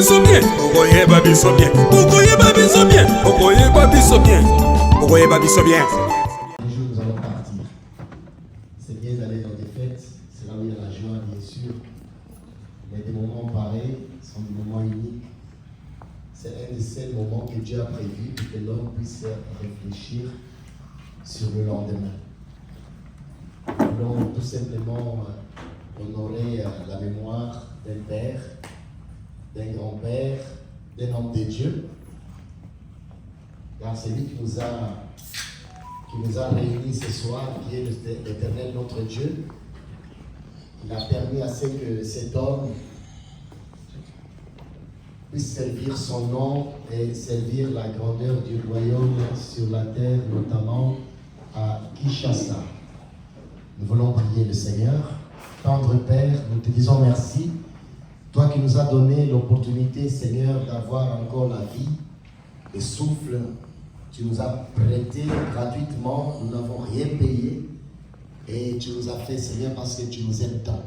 biso bien. Okoyeba biso bien. Okoyeba biso bien. Okoyeba biso bien. Okoyeba biso bien. Un jour nous allons partir. C'est bien d'aller dans des fêtes, c'est là où il y a la joie bien sûr. Mais des moments pareils sont des moments uniques. C'est un de ces moments que Dieu a prévu pour que l'homme puisse réfléchir sur le lendemain. Nous voulons tout simplement honorer la mémoire d'un père, d'un grand-père, d'un homme de Dieu. Car c'est lui qui nous a réunis ce soir, qui est l'Éternel notre Dieu. Il a permis à ce que cet homme puisse servir son nom et servir la grandeur du royaume sur la terre, notamment à Kinshasa. Nous voulons prier le Seigneur. Tendre Père, nous te disons merci. Toi qui nous as donné l'opportunité, Seigneur, d'avoir encore la vie, le souffle, tu nous as prêté gratuitement, nous n'avons rien payé. Et tu nous as fait, Seigneur, parce que tu nous aimes tant.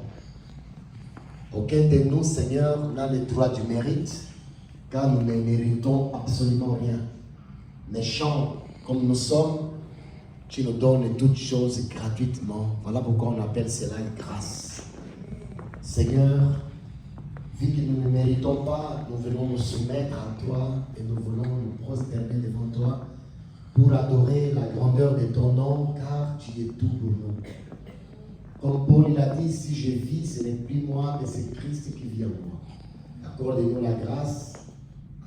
Aucun de nous, Seigneur, n'a le droit du mérite, car nous ne méritons absolument rien. Méchants comme nous sommes, tu nous donnes toutes choses gratuitement. Voilà pourquoi on appelle cela une grâce. Seigneur, vu que nous ne méritons pas, nous voulons nous soumettre à toi et nous voulons nous prosterner devant toi pour adorer la grandeur de ton nom, car tu es tout pour nous. Comme Paul il a dit, si je vis, ce n'est plus moi, mais c'est Christ qui vit en moi. Accorde-nous la grâce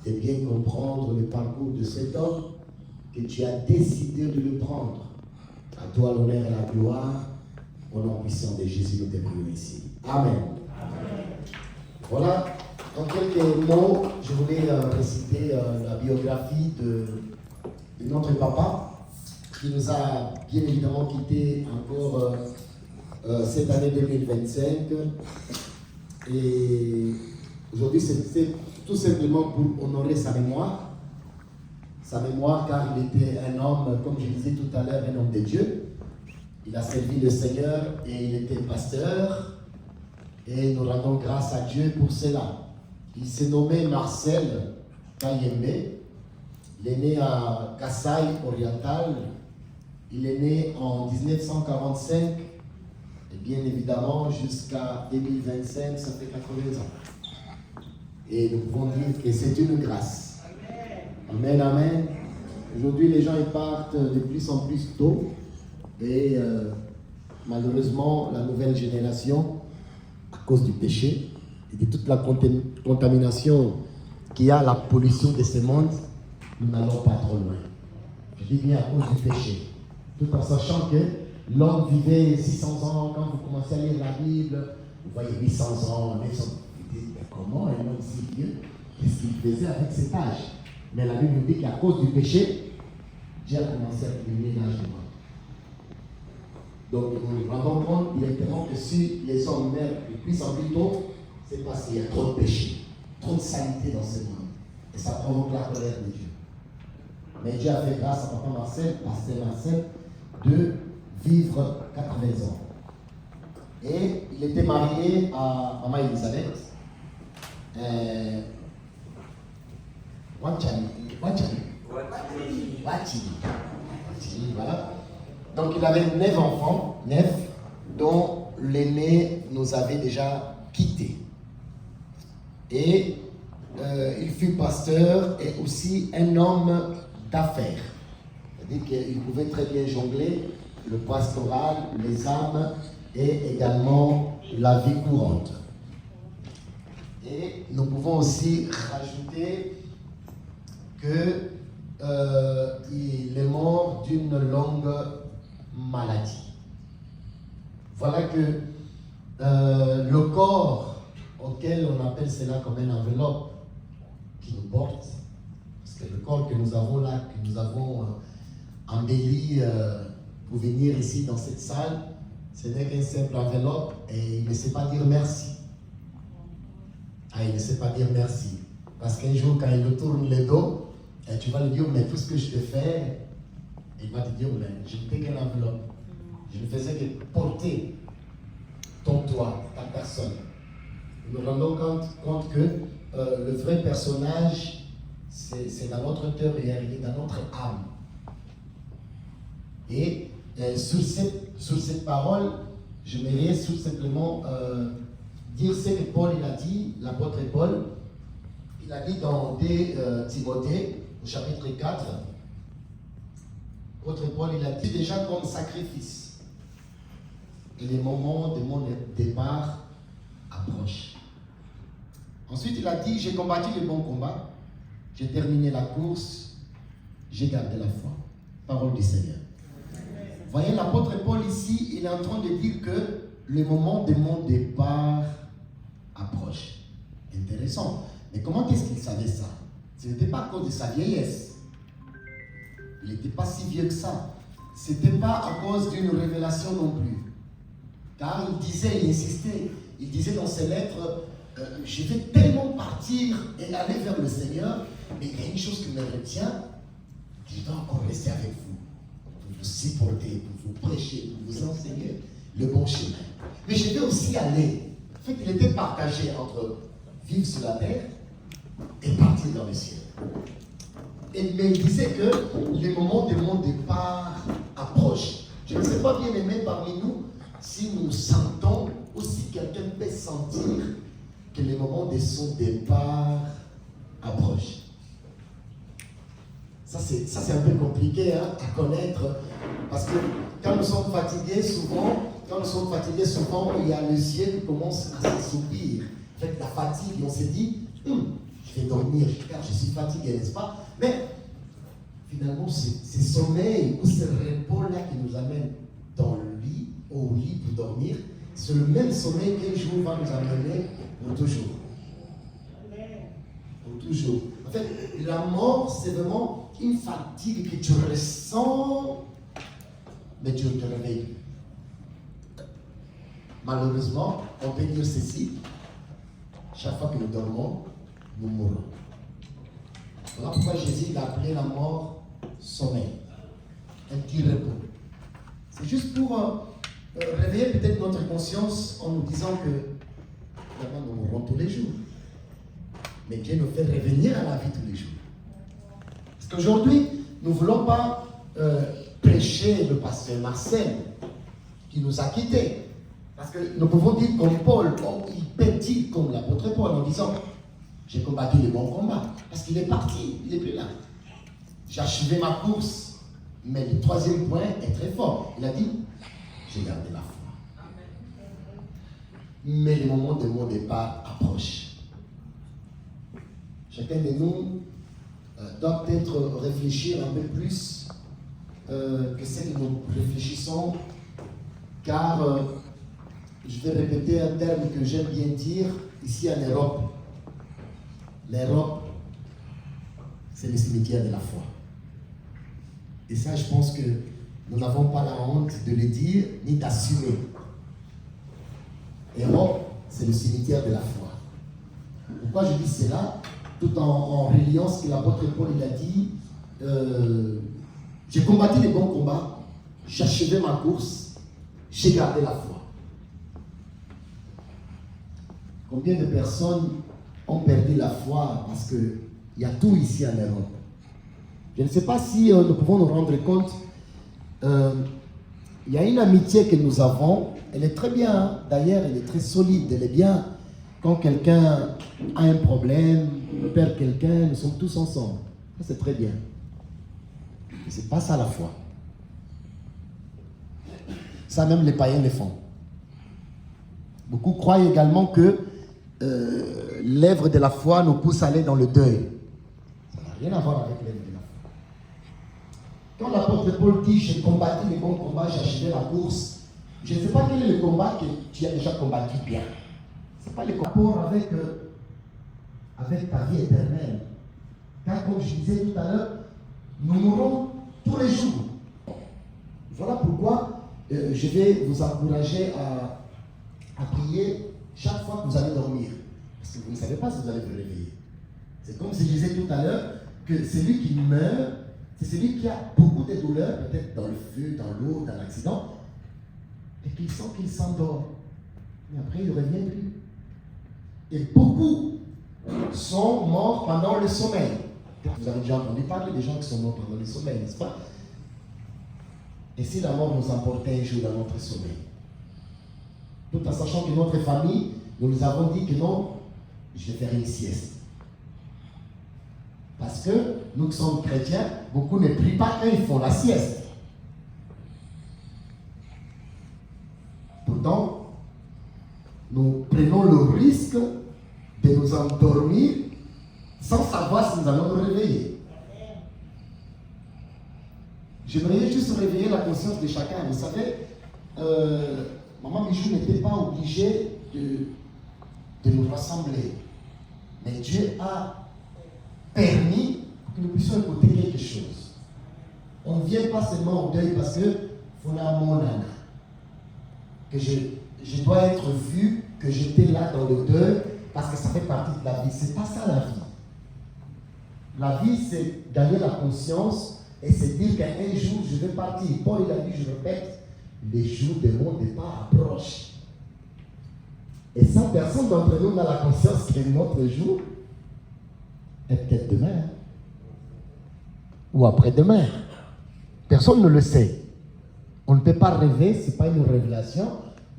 de bien comprendre le parcours de cet homme, que tu as décidé de le prendre. À toi l'honneur et la gloire, au nom puissant de Jésus, nous te prions ici. Amen. Amen. Voilà, en quelques mots, je voulais réciter la biographie de notre papa, qui nous a bien évidemment quittés encore cette année 2025. Et aujourd'hui, c'est tout simplement pour honorer sa mémoire. Sa mémoire, car il était un homme, comme je disais tout à l'heure, un homme de Dieu. Il a servi le Seigneur et il était pasteur. Et nous rendons grâce à Dieu pour cela. Il s'est nommé Marcel Kayembe. Il est né à Kasaï oriental. Il est né en 1945. Et bien évidemment, jusqu'à 2025, ça fait 80 ans. Et nous pouvons dire que c'est une grâce. Amen, amen. Aujourd'hui, les gens ils partent de plus en plus tôt. Et malheureusement, la nouvelle génération, à cause du péché et de toute la contamination qu'il y a, la pollution de ce monde, nous n'allons pas trop loin. Je dis bien à cause du péché. Tout en sachant que l'homme vivait 600 ans. Quand vous commencez à lire la Bible, vous voyez 800 ans, 900 ans. Vous dites, mais comment un homme si vieux, qu'est-ce qu'il faisait avec cet âge? Mais la Bible nous dit qu'à cause du péché, Dieu a commencé à diminuer l'âge de mort. Donc nous nous rendons compte directement que si les hommes meurent de plus en plus tôt, c'est parce qu'il y a trop de péché, trop de saleté dans ce monde. Et ça provoque la colère de Dieu. Mais Dieu a fait grâce à Papa Marcel, Pasteur Marcel, de vivre 80 ans. Et il était marié à Maman Elisabeth. Watini, voilà. Donc il avait 9 enfants, 9, dont l'aîné nous avait déjà quittés. Et il fut pasteur et aussi un homme d'affaires. C'est-à-dire qu'il pouvait très bien jongler le pastoral, les âmes et également la vie courante. Et nous pouvons aussi rajouter qu'il est mort d'une longue maladie. Voilà que le corps auquel on appelle cela comme une enveloppe qui nous porte, parce que le corps que nous avons là, que nous avons embelli pour venir ici dans cette salle, ce n'est qu'une simple enveloppe et il ne sait pas dire merci. Il ne sait pas dire merci. Parce qu'un jour, quand il nous tourne le dos, tu vas lui dire, mais tout ce que je te fais, il va te dire, mais je n'étais qu'une enveloppe. Je ne faisais que porter ton toit, ta personne. Nous nous rendons compte que le vrai personnage, c'est dans notre cœur et il est dans notre âme. Et sur cette parole, je voudrais tout simplement dire ce que Paul il a dit, l'apôtre Paul. Il a dit dans 2 Timothée, au chapitre 4, l'apôtre Paul il a dit déjà comme sacrifice. Et les moments de mon départ approchent. Ensuite, il a dit, j'ai combattu le bon combat, j'ai terminé la course, j'ai gardé la foi. Parole du Seigneur. Voyez, l'apôtre Paul ici, il est en train de dire que le moment de mon départ approche. Intéressant. Mais comment est-ce qu'il savait ça? Ce n'était pas à cause de sa vieillesse. Il n'était pas si vieux que ça. Ce n'était pas à cause d'une révélation non plus. Car il disait, il insistait, il disait dans ses lettres, je vais tellement partir et aller vers le Seigneur, mais il y a une chose qui me retient, je dois encore rester avec vous, pour vous supporter, pour vous prêcher, pour vous enseigner le bon chemin. Mais je vais aussi aller. En fait, il était partagé entre vivre sur la terre et partir dans le ciel. Mais il disait que le moment de mon départ approche. Je ne sais pas bien aimé parmi nous si nous sentons ou si quelqu'un peut sentir que le moment de son départ approche. Ça c'est un peu compliqué à connaître parce que quand nous sommes fatigués, souvent, il y a les yeux qui commencent à s'assoupir. En fait, la fatigue, on s'est dit, je vais dormir car je suis fatigué, n'est-ce pas? Mais finalement, c'est sommeil ou ce repos-là qui nous amène au lit pour dormir, c'est le même sommeil qu'un jour va nous amener pour toujours. Pour toujours. En fait, la mort, c'est vraiment une fatigue que tu ressens, mais tu ne te réveilles plus. Malheureusement, on peut dire ceci, chaque fois que nous dormons, nous mourons. Voilà pourquoi Jésus a appelé la mort sommeil, un petit repos. C'est juste pour réveiller peut-être notre conscience en nous disant que vraiment nous mourrons tous les jours. Mais Dieu nous fait revenir à la vie tous les jours. Parce qu'aujourd'hui, nous ne voulons pas prêcher le pasteur Marcel qui nous a quittés. Parce que nous pouvons dire comme Paul, il peut dire comme l'apôtre Paul en disant j'ai combattu le bon combat. Parce qu'il est parti, il n'est plus là. J'ai achevé ma course. Mais le troisième point est très fort. Il a dit j'ai gardé la foi. Mais le moment de mon départ approche. Chacun de nous doit peut-être réfléchir un peu plus que ce que nous réfléchissons, car je vais répéter un terme que j'aime bien dire ici en Europe. L'Europe, c'est le cimetière de la foi. Et ça, je pense que nous n'avons pas la honte de le dire ni d'assumer. L'Europe, c'est le cimetière de la foi. Pourquoi je dis cela? Tout en reliant ce que l'apôtre Paul il a dit, j'ai combattu les bons combats, j'ai achevé ma course, j'ai gardé la foi. Combien de personnes ont perdu la foi parce qu'il y a tout ici en Europe? Je ne sais pas si nous pouvons nous rendre compte, il y a une amitié que nous avons, elle est très bien, hein? D'ailleurs elle est très solide, elle est bien. Quand quelqu'un a un problème, perd quelqu'un, nous sommes tous ensemble. Ça c'est très bien. Mais ce n'est pas ça la foi. Ça même les païens le font. Beaucoup croient également que l'œuvre de la foi nous pousse à aller dans le deuil. Ça n'a rien à voir avec l'œuvre de la foi. Quand l'apôtre Paul dit j'ai combattu les bons combats, j'ai achevé la course, je ne sais pas quel est le combat que tu as déjà combattu bien. Ce n'est pas le rapport avec ta vie éternelle. Car comme je disais tout à l'heure, nous mourrons tous les jours. Voilà pourquoi je vais vous encourager à prier chaque fois que vous allez dormir. Parce que vous ne savez pas si vous allez vous réveiller. C'est comme si je disais tout à l'heure que celui qui meurt, c'est celui qui a beaucoup de douleurs, peut-être dans le feu, dans l'eau, dans l'accident, et qu'il sent qu'il s'endort. Mais après, il ne revient plus. Et beaucoup sont morts pendant le sommeil. Vous avez déjà entendu parler des gens qui sont morts pendant le sommeil, n'est-ce pas? Et si la mort nous emportait un jour dans notre sommeil? Tout en sachant que notre famille, nous nous avons dit que non, je vais faire une sieste. Parce que nous qui sommes chrétiens, beaucoup ne prient pas quand ils font la sieste. Pourtant, nous prenons le risque de nous endormir sans savoir si nous allons nous réveiller. J'aimerais juste réveiller la conscience de chacun. Vous savez, Maman Michou n'était pas obligée de nous rassembler. Mais Dieu a permis que nous puissions écouter quelque chose. On ne vient pas seulement au deuil parce que que je dois être vu, que j'étais là dans le deuil parce que ça fait partie de la vie. C'est pas ça la vie. La vie, c'est gagner la conscience et c'est dire qu'un jour je vais partir. Paul il a dit, je répète, les jours de mon départ approchent. Et ça, personne d'entre nous n'a la conscience que notre jour est peut-être demain. Ou après-demain. Personne ne le sait. On ne peut pas rêver, ce n'est pas une révélation.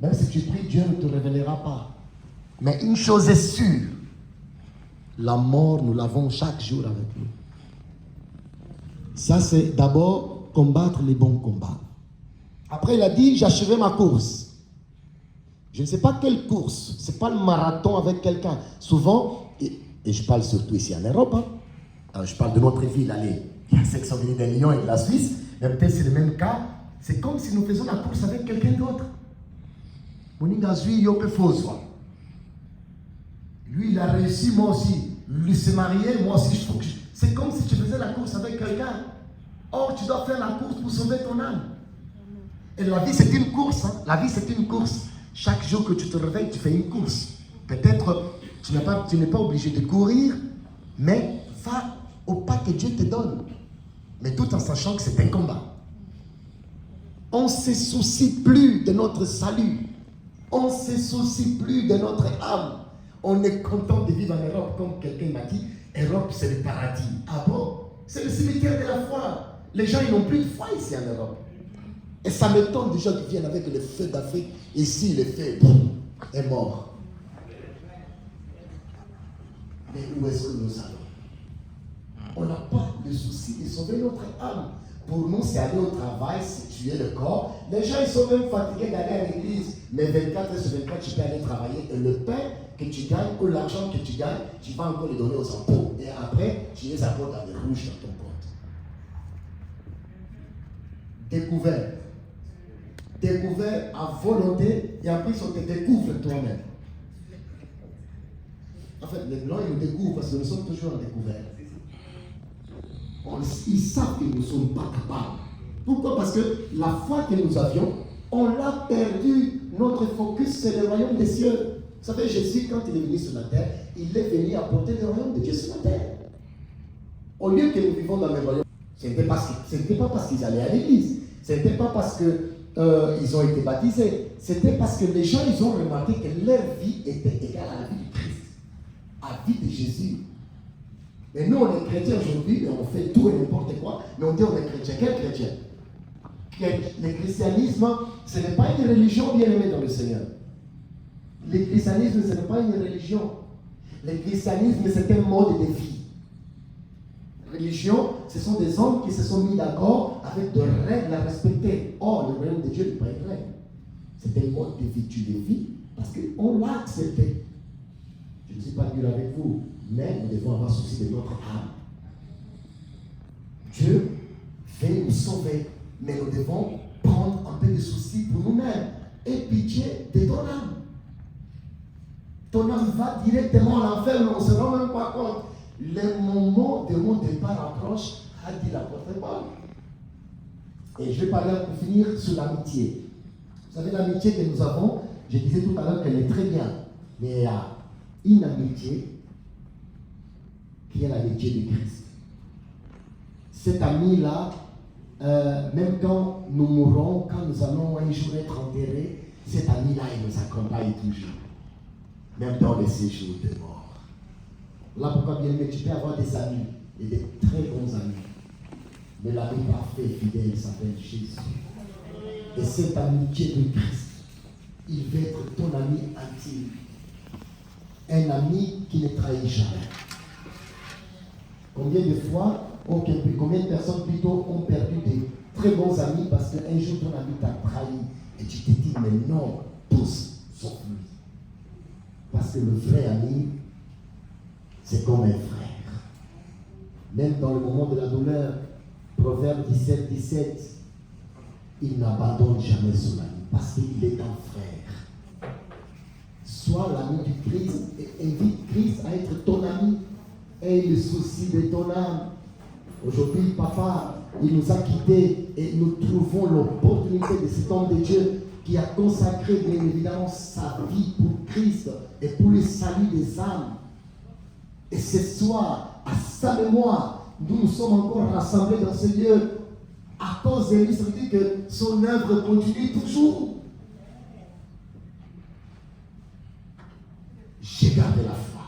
Même si tu pries, Dieu ne te révélera pas. Mais une chose est sûre, la mort, nous l'avons chaque jour avec nous. Ça, c'est d'abord combattre les bons combats. Après, il a dit, j'achevais ma course. Je ne sais pas quelle course. Ce n'est pas le marathon avec quelqu'un. Souvent, et je parle surtout ici en Europe, alors, je parle de notre ville, allez, il y a ceux qui sont venus de Lyon et de la Suisse, mais peut-être c'est le même cas. C'est comme si nous faisions la course avec quelqu'un d'autre. Lui, il a réussi, moi aussi. Lui s'est marié, moi aussi, je trouve que... C'est comme si tu faisais la course avec quelqu'un. Or, tu dois faire la course pour sauver ton âme. Et la vie, c'est une course. La vie, c'est une course. Chaque jour que tu te réveilles, tu fais une course. Peut-être, tu n'es pas obligé de courir, mais va au pas que Dieu te donne. Mais tout en sachant que c'est un combat. On ne se soucie plus de notre salut. On ne se soucie plus de notre âme. On est content de vivre en Europe, comme quelqu'un m'a dit. Europe, c'est le paradis. Ah bon? C'est le cimetière de la foi. Les gens, ils n'ont plus de foi ici en Europe. Et ça m'étonne des gens qui viennent avec le feu d'Afrique. Ici, le feu est mort. Mais où est-ce que nous allons? On n'a pas le souci de sauver notre âme. Pour nous, c'est aller au travail, c'est tuer le corps. Les gens, ils sont même fatigués d'aller à l'église. Mais 24 heures sur 24, tu peux aller travailler. Et le pain que tu gagnes, ou l'argent que tu gagnes, tu vas encore le donner aux impôts. Et après, tu les apportes dans des rouges dans ton compte. Découvert. Découvert à volonté. Et après, on te découvre toi-même. En fait, les blancs, ils nous découvrent parce que nous sommes toujours en découvert. Ils savent que nous ne sommes pas capables. Pourquoi? Parce que la foi que nous avions, on l'a perdu. Notre focus, c'est le royaume des cieux. Vous savez, Jésus, quand il est venu sur la terre, il est venu apporter le royaume de Dieu sur la terre. Au lieu que nous vivons dans le royaume, ce n'était pas parce qu'ils allaient à l'église. Ce n'était pas parce qu'ils ont été baptisés. C'était parce que les gens, ils ont remarqué que leur vie était égale à la vie du Christ. À la vie de Jésus. Mais nous, on est chrétiens aujourd'hui, et on fait tout et n'importe quoi, mais on dit on est chrétien. Quel chrétien? Le christianisme, ce n'est pas une religion bien aimée dans le Seigneur. Le christianisme, ce n'est pas une religion. Le christianisme, c'est un mode de vie. Religion, ce sont des hommes qui se sont mis d'accord avec des règles à respecter. Or, le royaume de Dieu n'est pas une règle. C'est un mode de vie. Tu le vis parce qu'on l'a accepté. Je ne suis pas dur avec vous, mais nous devons avoir souci de notre âme. Dieu veut nous sauver, mais nous devons prendre un peu de souci pour nous-mêmes. Et pitié de ton âme. Ton âme va directement à l'enfer, mais on ne se rend même pas compte. Le moment de mon départ approche, a dit l'apôtre Paul. Et je vais parler pour finir sur l'amitié. Vous savez, l'amitié que nous avons, je disais tout à l'heure qu'elle est très bien, mais il y a une amitié qui est l'amitié de Christ. Cet ami-là, même quand nous mourrons, quand nous allons un jour être enterrés, cet ami-là, il nous accompagne toujours. Même dans les séjours de mort. Voilà pourquoi, bien aimé, tu peux avoir des amis, et des très bons amis. Mais l'ami parfait et fidèle s'appelle Jésus. Et cette amitié de Christ, il veut être ton ami intime. Un ami qui ne trahit jamais. Combien de fois, combien de personnes plutôt ont perdu des très bons amis parce qu'un jour ton ami t'a trahi et tu te dis, mais non, tous sauf lui. Parce que le vrai ami, c'est comme un frère. Même dans le moment de la douleur, Proverbe 17, 17, il n'abandonne jamais son ami parce qu'il est un frère. Sois l'ami du Christ et invite Christ à être ton ami. Aie le souci de ton âme. Aujourd'hui, papa, il nous a quittés et nous trouvons l'opportunité de cet homme de Dieu qui a consacré bien évidemment sa vie pour Christ et pour le salut des âmes. Et ce soir, à sa mémoire, nous sommes encore rassemblés dans ce lieu à cause de lui. Ça veut dire que son œuvre continue toujours. J'ai gardé la foi.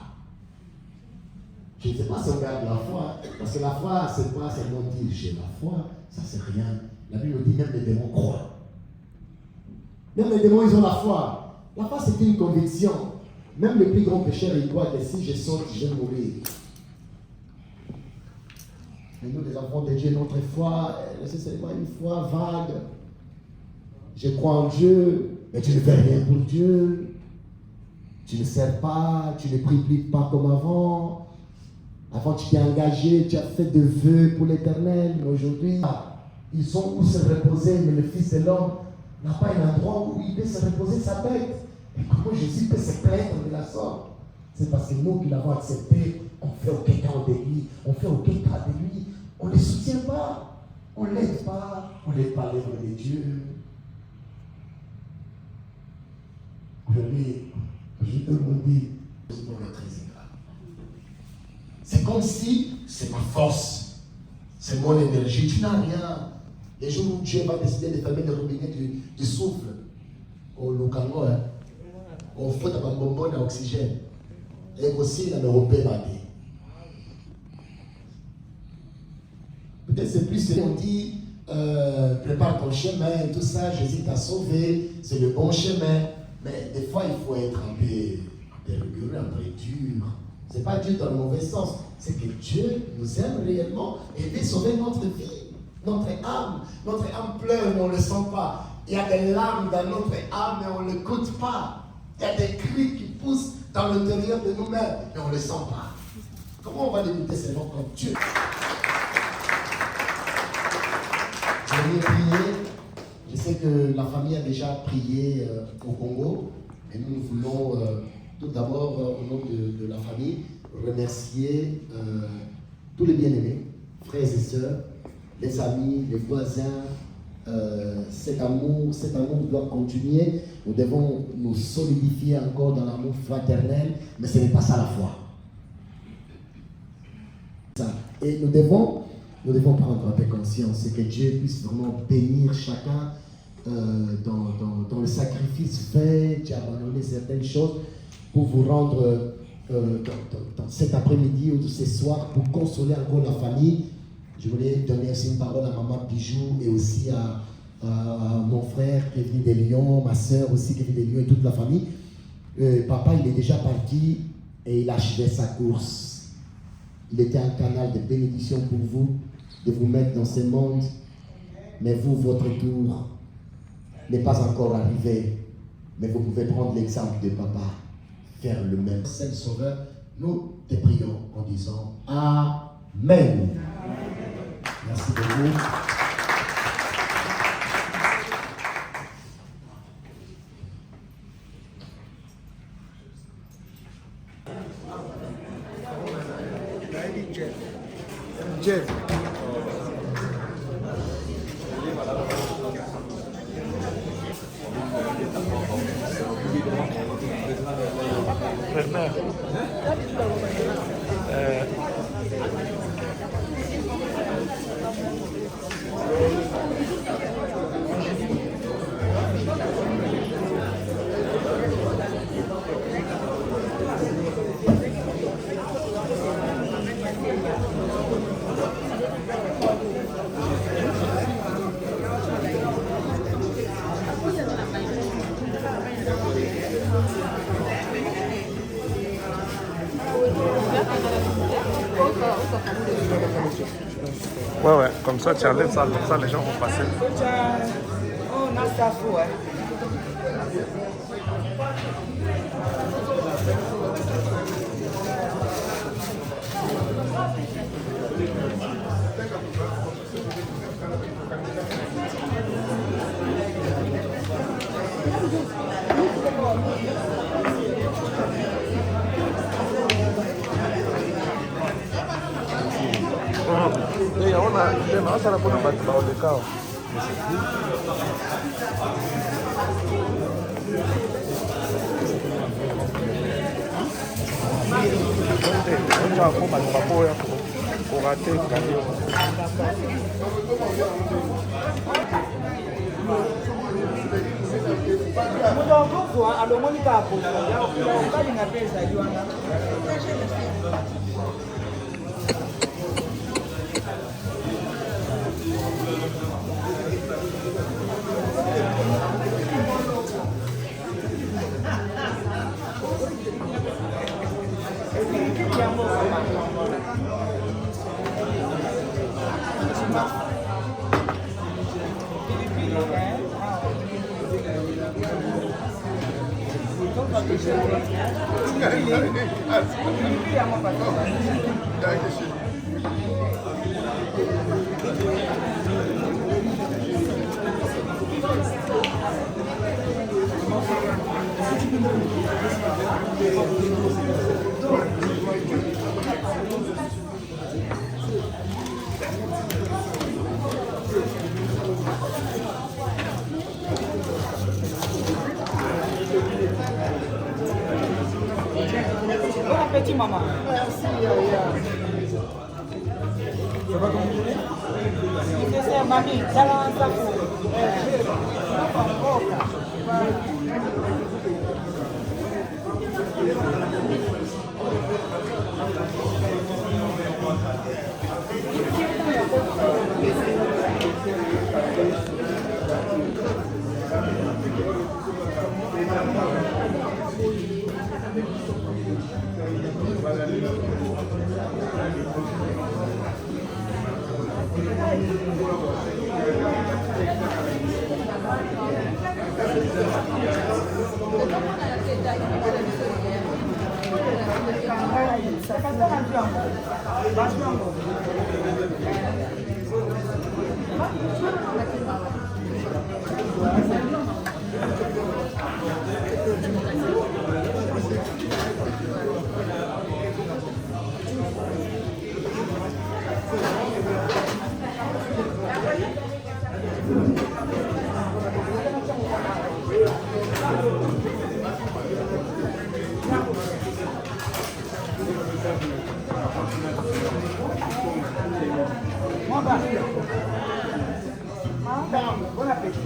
Je ne sais pas si on garde la foi, parce que la foi, c'est pas seulement dire j'ai la foi, ça c'est rien. La Bible dit même les démons croient. Même les démons, ils ont la foi. La foi, c'est une conviction. Même le plus grand pécheur, il croit que si je saute, je vais mourir. Mais nous, les enfants de Dieu, notre foi, c'est seulement une foi vague. Je crois en Dieu, mais tu ne fais rien pour Dieu. Tu ne sers pas, tu ne pries pas comme avant. Avant, tu t'es engagé, tu as fait des vœux pour l'éternel. Mais aujourd'hui, ils sont où se reposer, mais le Fils de l'homme n'a pas un endroit où il peut se reposer sa tête. Et comment Jésus peut se plaindre de la sorte? C'est parce que nous qui l'avons accepté, on ne fait aucun cas de lui, on ne fait aucun cas de lui, on ne le soutient pas, on ne l'aide pas, on n'aide pas l'œuvre de Dieu. Aujourd'hui, tout le monde dit, c'est comme si c'est ma force, c'est mon énergie, tu n'as rien. Les jours où Dieu va décider de fermer le robinet du souffle, au Lukango, on faut un bonbon d'oxygène. Et aussi, la européenne. Peut-être c'est plus, on dit, prépare ton chemin, tout ça, Jésus t'a sauvé, c'est le bon chemin. Mais des fois, il faut être un peu rigoureux, un peu dur. Ce n'est pas Dieu dans le mauvais sens, c'est que Dieu nous aime réellement et veut sauver notre vie, notre âme. Notre âme pleure, mais on ne le sent pas. Il y a des larmes dans notre âme, mais on ne l'écoute pas. Il y a des cris qui poussent dans l'intérieur de nous-mêmes, mais on ne le sent pas. Comment on va l'écouter seulement quand Dieu? Je vais prier. Je sais que la famille a déjà prié au Congo, et nous voulons tout d'abord, au nom de la famille, remercier tous les bien-aimés, frères et sœurs, les amis, les voisins. Cet amour doit continuer. Nous devons nous solidifier encore dans l'amour fraternel, mais ce n'est pas ça la foi. Et nous devons prendre un peu conscience et que Dieu puisse vraiment bénir chacun dans le sacrifice fait. Tu as abandonné certaines choses pour vous rendre dans cet après-midi ou ce soir pour consoler encore la famille. Je voulais donner aussi une parole à maman Bijou et aussi à mon frère qui est venu de Lyon, ma soeur aussi qui est venue de Lyon et toute la famille. Papa, il est déjà parti et il achevait sa course. Il était un canal de bénédiction pour vous, de vous mettre dans ce monde. Mais vous, votre tour n'est pas encore arrivé. Mais vous pouvez prendre l'exemple de papa, faire le même. Saint Sauveur, nous te prions en disant Amen. Merci beaucoup. Jeff. Ouais, ouais, comme ça tu enlèves ça, comme ça les gens vont passer. Oh, non, ça fout, hein. Yaona tena hata napona batu baolekao onja ko batu bakoya korate kadio Mudogo alomoni kapo kali na pesa juana. Bon appétit, maman. Merci. Ça va comme vous voulez? C'est mamie, ça va en safou. Bon appétit.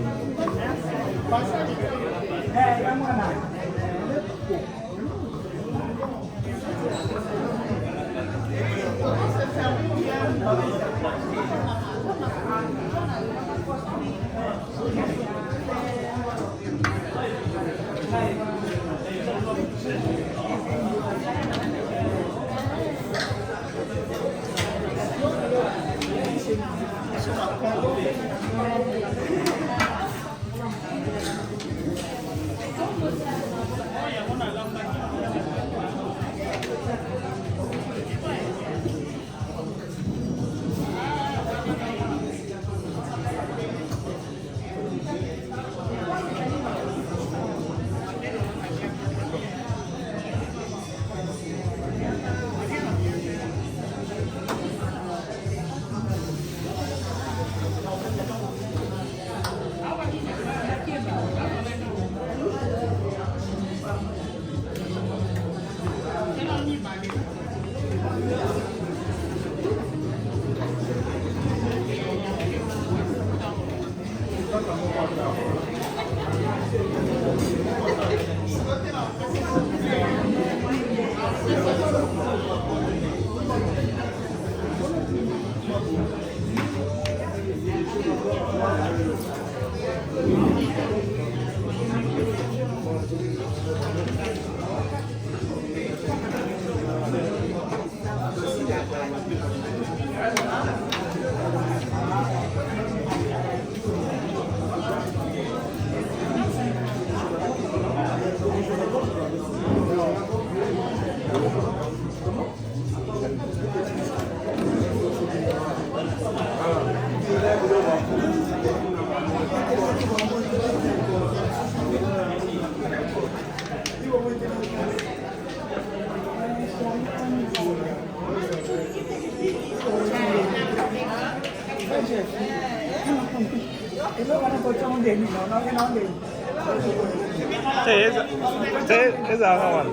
ezalaka wana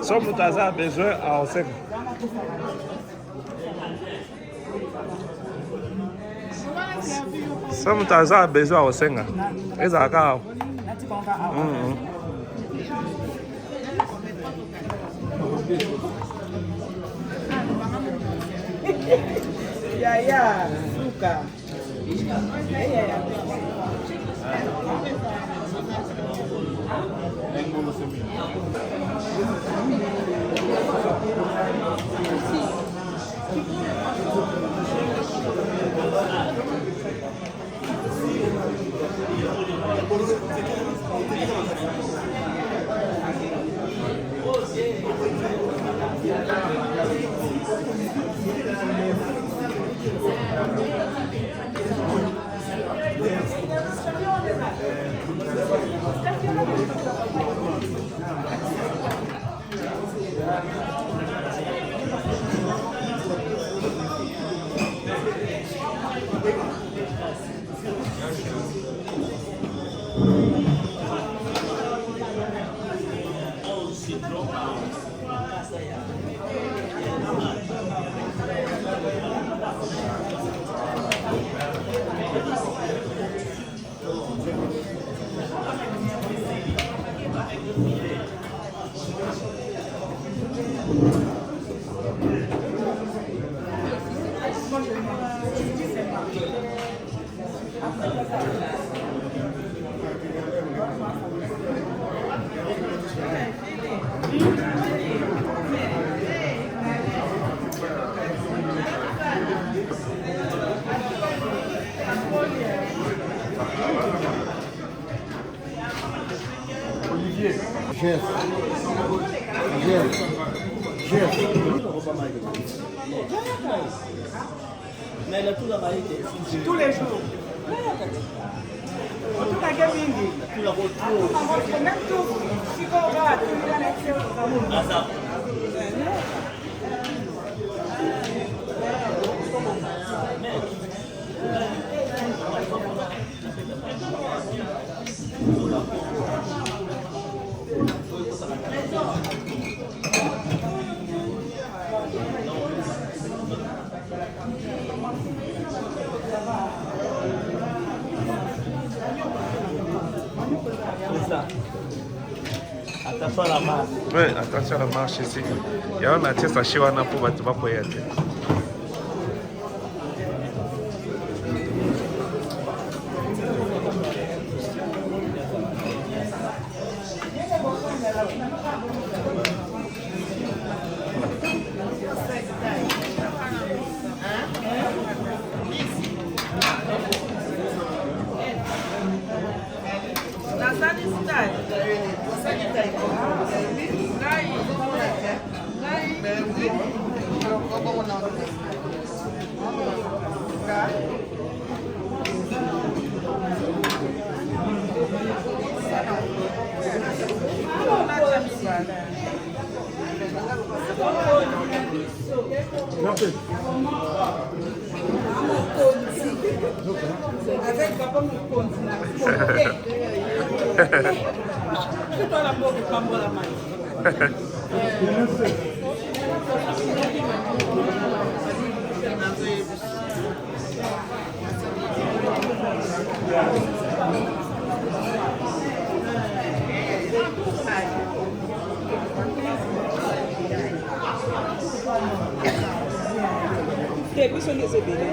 so moto aza besoin aosenga so moto aza besoin aosenga ezalaka awa Ya, suka. Tous les jours. Tout a gagné. Même tout. Si on va, tout le monde. Attention à la marche. Oui, attention à la marche ici. Il y a un artiste à Chiwana pour battre pour y être. Avec papa me compte. C'est toi la peau qui prend la main. Que bicho nesse bebê.